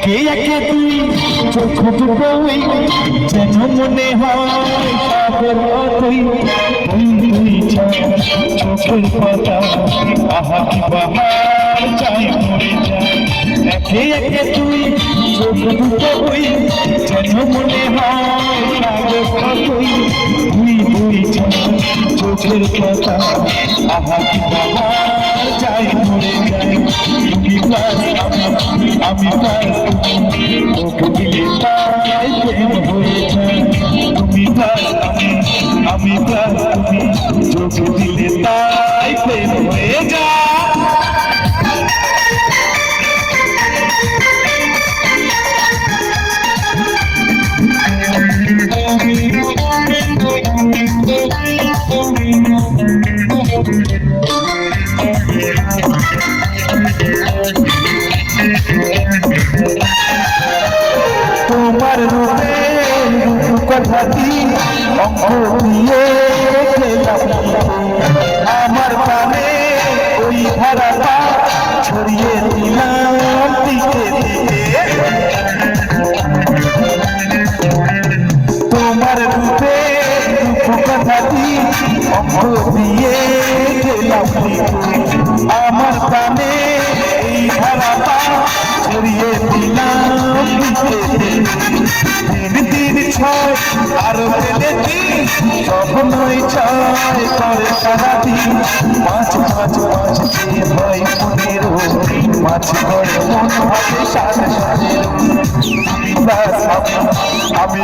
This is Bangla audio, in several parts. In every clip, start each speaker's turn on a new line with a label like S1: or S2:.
S1: একে একে তুই চোখ দুটো যেন মনে হয় সাগর তুই তুই চোখের পাতা আহা কি বাহার চাই মরে যায় একে একে তুই চোখ দুটো যেন মনে হয় সাগর তুই তুই চোখের পাতা আহা কি বাহার চাই মরে যায় তুমি প্লাস আমি প্লাস তোকে দিলে তাই প্রেম হয়ে যায় তুমি প্লাস আমি প্লাস তুমি তোকে দিলে তাই প্রেম হয়ে যায় তোমার রূপের কথাটি অঙ্ক দিয়ে আমার প্রাণে ওই ধারাটা ছড়িয়ে দিলাম দিতে দিতে তোমার রূপের কথাটি অঙ্ক দিয়ে আমার প্রাণে এই ধারাটা ছড়িয়ে দিলাম দিন দিন ছয় আরো পেলেছি স্বপ্নই ছয় করে সারাদিন পাঁচ পাঁচ পাঁচ দিয়ে হয় 15 মাছ করে মন হবে 7 আমি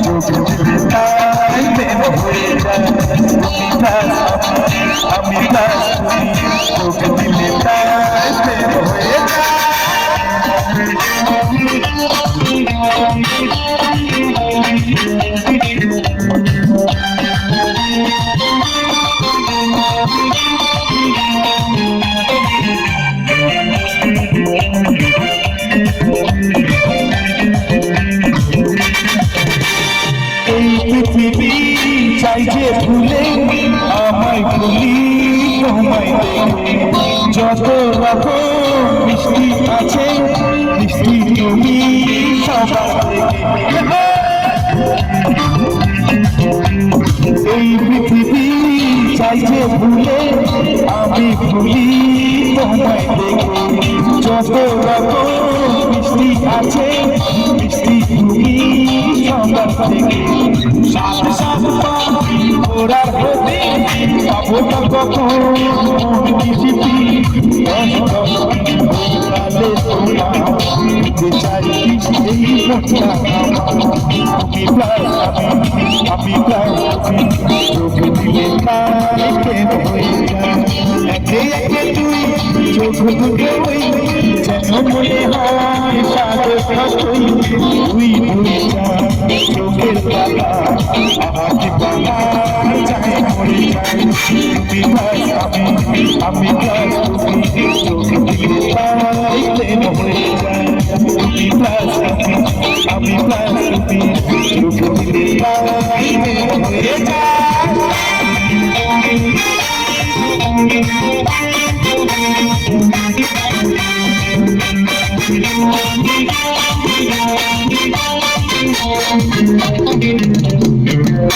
S1: যোগ দিলে তাই প্রেম হয়ে যায় আমি যোগ দিলে তাই প্রেম হয়ে যায় এই পৃথিবী চাই যে ভুলে আমায় ভুলি তোমায় যত রকম মিষ্টি আছে মিষ্টি তুমি এই পৃথিবী চাই যে ভুলে আমি ভুলি তোমায় যত রকম মিষ্টি আছে মিষ্টি তুমি সবার থেকে সাথে সাথে ওরা হতে পাবো না কখন মিষ্টি চাই এই মনটা আমি চোখ দিলে তাই প্রেম হয়ে যায় একে একে তুই চোখ দুটো যেন মনে হয় সাগর তুই ভুলে যা চোখের পাতা আহা কি বাহার চাই মরে যায় তুমি প্লাস আমি প্লাস তুমি চোখ দিলে তাই প্রেম হয়ে যায় তুমি প্লাস আমি প্লাস তুমি চোখ দিলে তাই প্রেম হয়ে যায় Thank you.